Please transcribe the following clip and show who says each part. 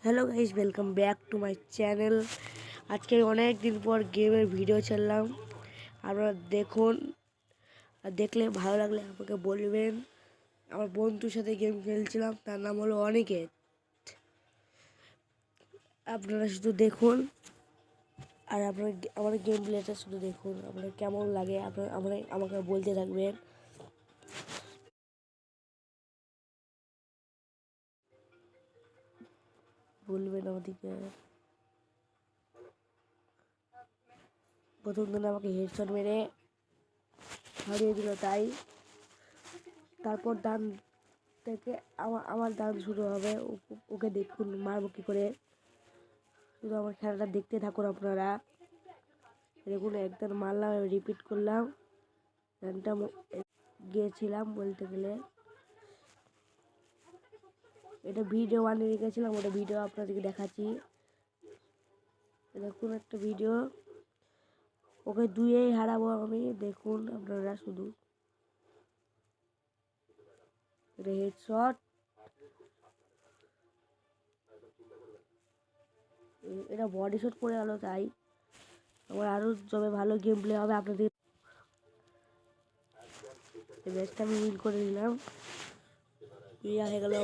Speaker 1: Hello guys, welcome back to my channel. आज के अनेक दिन पर गेमेर ভিডিও ছাড়লাম। আপনারা দেখুন, আর দেখলে ভালো লাগলে আমাকে বলবেন। আমার বন্ধুর সাথে গেম খেলছিলাম, তার নাম হলো অনিকেত। আপনারা শুধু দেখুন আর আপনারা আমার গেম প্লেটা শুধু দেখুন। আপনার কেমন লাগে আপনারা আমাকে বলতে থাকবেন। বলবেন আমাদেরকে। প্রথম দিন আমাকে হেডশট মেরে হারিয়ে দিল, তাই তারপর দান থেকে আমার দান শুরু হবে। ওকে দেখুন মারবো কি করে। শুধু আমার খেলাটা দেখতে থাকুন আপনারা। দেখুন একবার মারলাম, রিপিট করলাম, দানটা গিয়েছিলাম বলতে গেলে। এটা ভিডিও বানিয়ে রেখেছিলাম, ওটা ভিডিও আপনাদেরকে দেখাচ্ছি। দেখুন একটা ভিডিও, ওকে দুইয়েই হারাবো আমি। দেখুন আপনারা শুধু, এটা হেডশট, এটা বডি শট করে গেল। তাই আমার আরও যবে ভালো গেম প্লে হবে আপনাদের। এই ম্যাচটা আমি উইন করে নিলাম, হয়ে গেল।